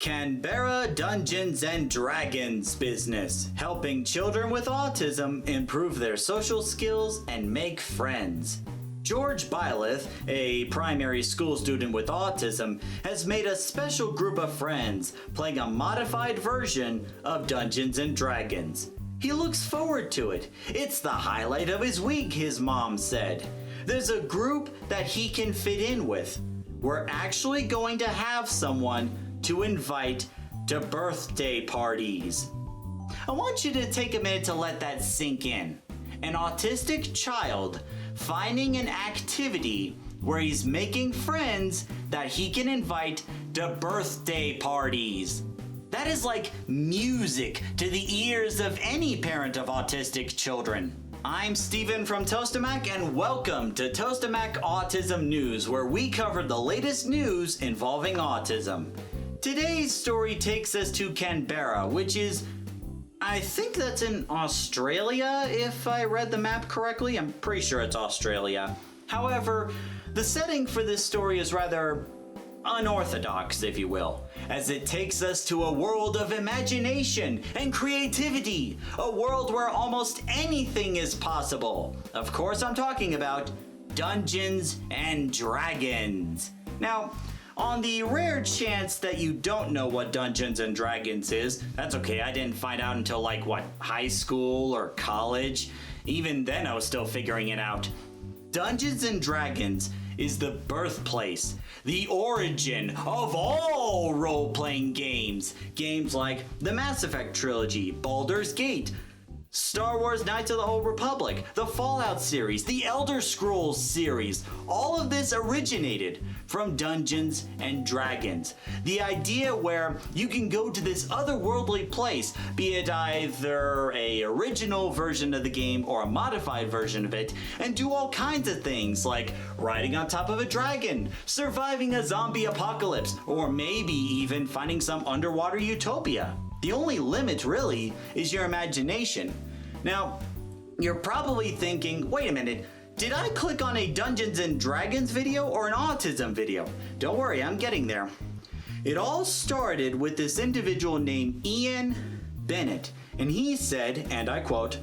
Canberra Dungeons and Dragons business, helping children with autism improve their social skills and make friends. George Byleth, a primary school student with autism, has made a special group of friends playing a modified version of Dungeons and Dragons. He looks forward to it. It's the highlight of his week, his mom said. There's a group that he can fit in with. We're actually going to have someone to invite to birthday parties. I want you to take a minute to let that sink in. An autistic child finding an activity where he's making friends that he can invite to birthday parties. That is like music to the ears of any parent of autistic children. I'm Steven from Tostemac, and welcome to Tostemac Autism News, where we cover the latest news involving autism. Today's story takes us to Canberra, which is, I think that's in Australia, if I read the map correctly. I'm pretty sure it's Australia. However, the setting for this story is rather unorthodox, if you will, as it takes us to a world of imagination and creativity, a world where almost anything is possible. Of course, I'm talking about Dungeons and Dragons. Now, on the rare chance that you don't know what Dungeons and Dragons is, that's okay, I didn't find out until high school or college. Even then I was still figuring it out. Dungeons and Dragons is the birthplace, the origin of all role-playing games. Games like the Mass Effect trilogy, Baldur's Gate, Star Wars Knights of the Old Republic, the Fallout series, the Elder Scrolls series. All of this originated from Dungeons and Dragons. The idea where you can go to this otherworldly place, be it either a original version of the game or a modified version of it, and do all kinds of things like riding on top of a dragon, surviving a zombie apocalypse, or maybe even finding some underwater utopia. The only limit, really, is your imagination. Now, you're probably thinking, wait a minute, did I click on a Dungeons and Dragons video or an autism video? Don't worry, I'm getting there. It all started with this individual named Ian Bennett, and he said, and I quote,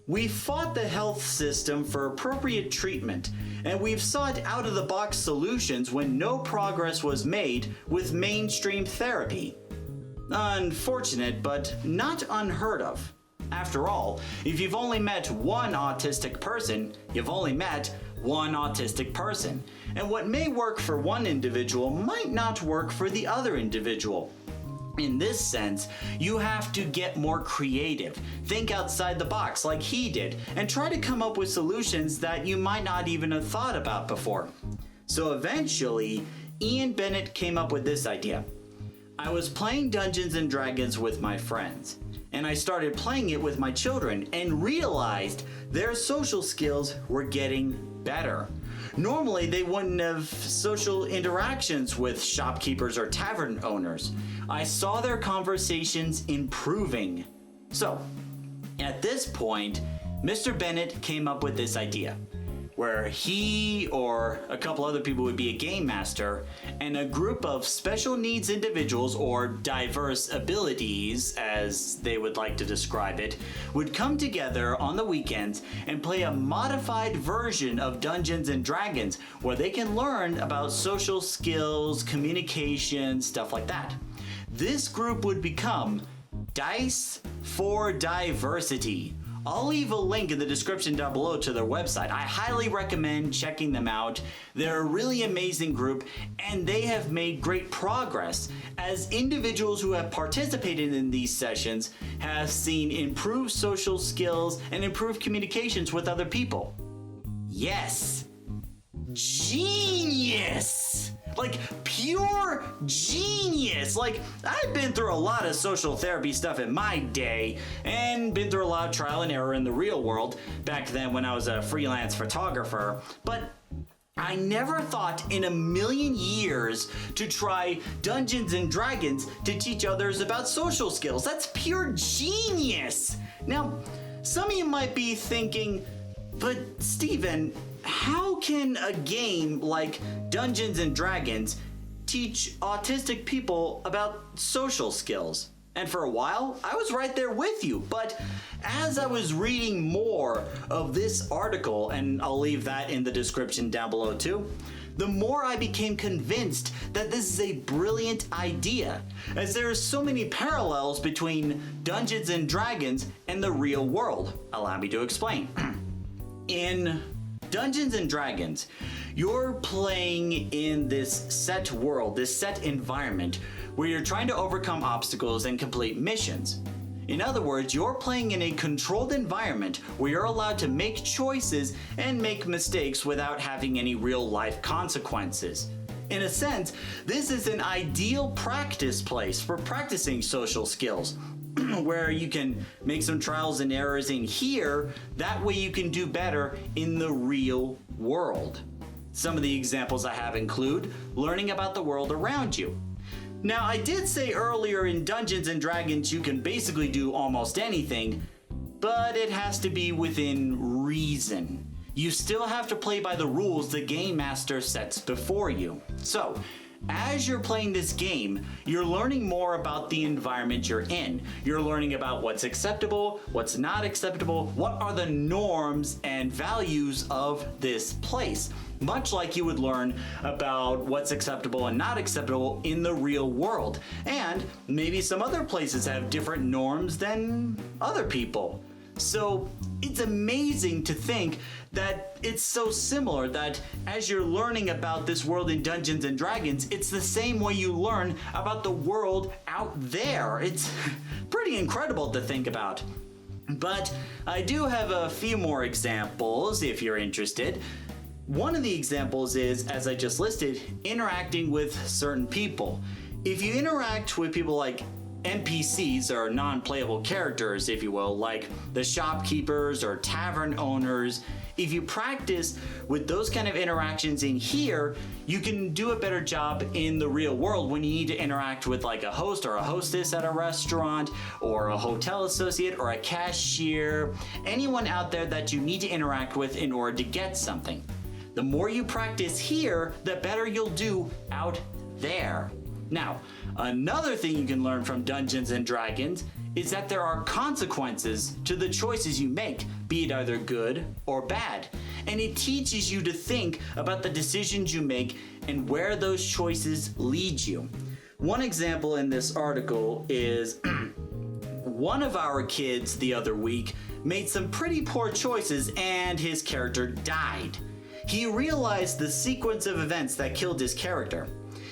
"We fought the health system for appropriate treatment, and we've sought out-of-the-box solutions when no progress was made with mainstream therapy. Unfortunate, but not unheard of. After all, if you've only met one autistic person, you've only met one autistic person. And what may work for one individual might not work for the other individual. In this sense, you have to get more creative, think outside the box like he did, and try to come up with solutions that you might not even have thought about before." So eventually, Ian Bennett came up with this idea. "I was playing Dungeons and Dragons with my friends, and I started playing it with my children and realized their social skills were getting better. Normally, they wouldn't have social interactions with shopkeepers or tavern owners. I saw their conversations improving." So, at this point, Mr. Bennett came up with this idea, where he or a couple other people would be a game master, and a group of special needs individuals, or diverse abilities as they would like to describe it, would come together on the weekends and play a modified version of Dungeons and Dragons where they can learn about social skills, communication, stuff like that. This group would become Dice for Diversity. I'll leave a link in the description down below to their website. I highly recommend checking them out. They're a really amazing group, and they have made great progress as individuals who have participated in these sessions have seen improved social skills and improved communications with other people. Yes! Genius! Like, pure genius! I've been through a lot of social therapy stuff in my day, and been through a lot of trial and error in the real world, back then when I was a freelance photographer, but I never thought in a million years to try Dungeons and Dragons to teach others about social skills. That's pure genius! Now, some of you might be thinking, but Steven, how can a game like Dungeons and Dragons teach autistic people about social skills. And for a while, I was right there with you. But as I was reading more of this article, and I'll leave that in the description down below too, the more I became convinced that this is a brilliant idea, as there are so many parallels between Dungeons and Dragons and the real world. Allow me to explain. In Dungeons and Dragons, you're playing in this set world, this set environment, where you're trying to overcome obstacles and complete missions. In other words, you're playing in a controlled environment where you're allowed to make choices and make mistakes without having any real life consequences. In a sense, this is an ideal practice place for practicing social skills, where you can make some trials and errors in here, that way you can do better in the real world. Some of the examples I have include learning about the world around you. Now, I did say earlier in Dungeons and Dragons you can basically do almost anything, but it has to be within reason. You still have to play by the rules the game master sets before you. So, as you're playing this game, you're learning more about the environment you're in. You're learning about what's acceptable, what's not acceptable, what are the norms and values of this place. Much like you would learn about what's acceptable and not acceptable in the real world. And maybe some other places have different norms than other people. So it's amazing to think that it's so similar, that as you're learning about this world in Dungeons and Dragons, it's the same way you learn about the world out there. It's pretty incredible to think about. But I do have a few more examples if you're interested. One of the examples is, as I just listed, interacting with certain people. If you interact with people like NPCs, or non-playable characters, if you will, like the shopkeepers or tavern owners, if you practice with those kind of interactions in here, you can do a better job in the real world when you need to interact with like a host or a hostess at a restaurant, or a hotel associate, or a cashier, anyone out there that you need to interact with in order to get something. The more you practice here, the better you'll do out there. Now, another thing you can learn from Dungeons and Dragons is that there are consequences to the choices you make, be it either good or bad. And it teaches you to think about the decisions you make and where those choices lead you. One example in this article is one of our kids the other week made some pretty poor choices and his character died. He realized the sequence of events that killed his character.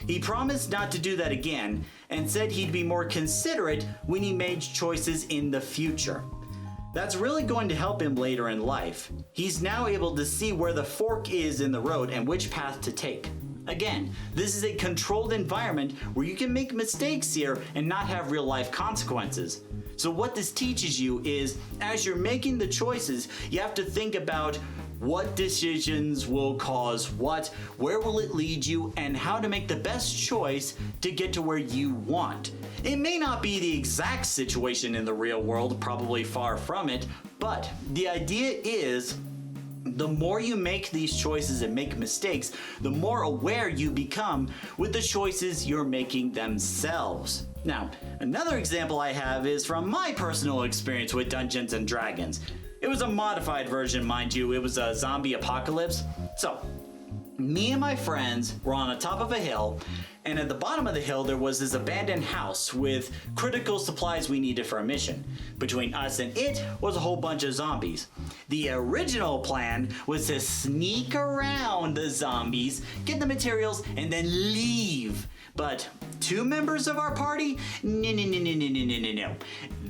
He promised not to do that again and said he'd be more considerate when he made choices in the future. That's really going to help him later in life. He's now able to see where the fork is in the road and which path to take. Again, this is a controlled environment where you can make mistakes here and not have real life consequences. So what this teaches you is, as you're making the choices, you have to think about what decisions will cause what, where will it lead you, and how to make the best choice to get to where you want. It may not be the exact situation in the real world, probably far from it, but the idea is the more you make these choices and make mistakes, the more aware you become with the choices you're making themselves. Now, another example I have is from my personal experience with Dungeons and Dragons. It was a modified version, mind you. It was a zombie apocalypse. So, me and my friends were on the top of a hill, and at the bottom of the hill there was this abandoned house with critical supplies we needed for a mission. Between us and it was a whole bunch of zombies. The original plan was to sneak around the zombies, get the materials, and then leave. But two members of our party? No.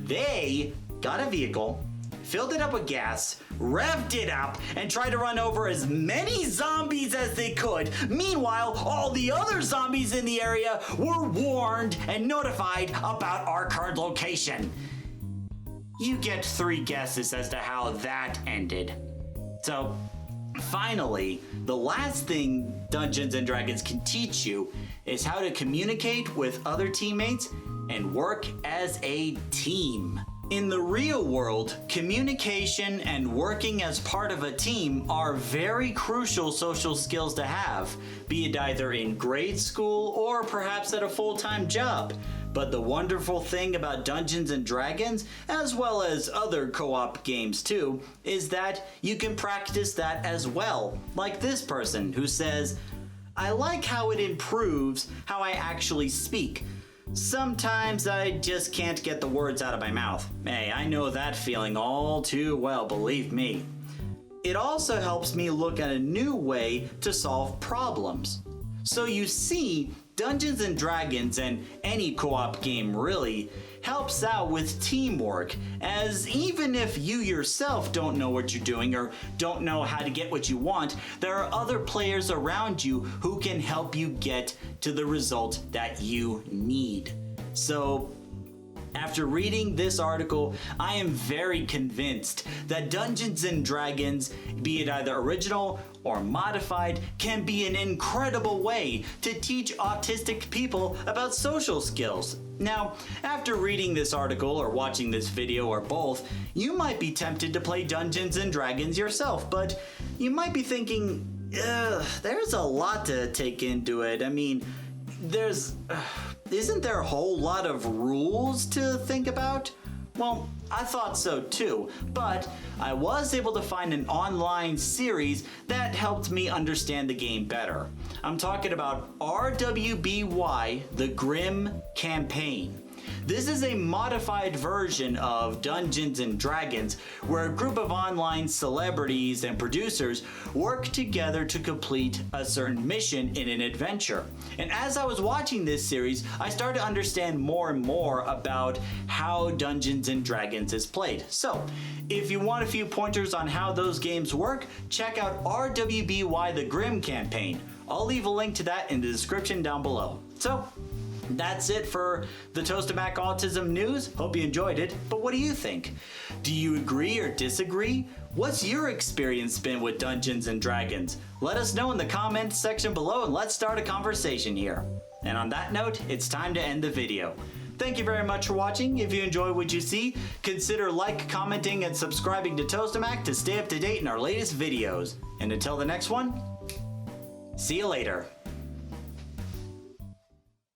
They got a vehicle, filled it up with gas, revved it up, and tried to run over as many zombies as they could. Meanwhile, all the other zombies in the area were warned and notified about our current location. You get 3 guesses as to how that ended. So, finally, the last thing Dungeons and Dragons can teach you is how to communicate with other teammates and work as a team. In the real world, communication and working as part of a team are very crucial social skills to have, be it either in grade school or perhaps at a full-time job. But the wonderful thing about Dungeons and Dragons, as well as other co-op games too, is that you can practice that as well. Like this person who says, "I like how it improves how I actually speak. Sometimes I just can't get the words out of my mouth." Hey, I know that feeling all too well, believe me. It also helps me look at a new way to solve problems. So you see, Dungeons and Dragons, and any co-op game really, helps out with teamwork, as even if you yourself don't know what you're doing or don't know how to get what you want, there are other players around you who can help you get to the result that you need. So, after reading this article, I am very convinced that Dungeons and Dragons, be it either original or modified, can be an incredible way to teach autistic people about social skills. Now, after reading this article or watching this video or both, you might be tempted to play Dungeons and Dragons yourself, but you might be thinking, there's a lot to take into it. I mean, isn't there a whole lot of rules to think about? Well, I thought so too, but I was able to find an online series that helped me understand the game better. I'm talking about RWBY, the Grimm campaign. This is a modified version of Dungeons and Dragons, where a group of online celebrities and producers work together to complete a certain mission in an adventure. And as I was watching this series, I started to understand more and more about how Dungeons and Dragons is played. So, if you want a few pointers on how those games work, check out RWBY the Grimm campaign. I'll leave a link to that in the description down below. So, that's it for the Tostemac Autism news. Hope you enjoyed it, but what do you think? Do you agree or disagree? What's your experience been with Dungeons and Dragons? Let us know in the comments section below and let's start a conversation here. And on that note, it's time to end the video. Thank you very much for watching. If you enjoy what you see, consider commenting, and subscribing to Tostemac to stay up to date in our latest videos. And until the next one, see you later.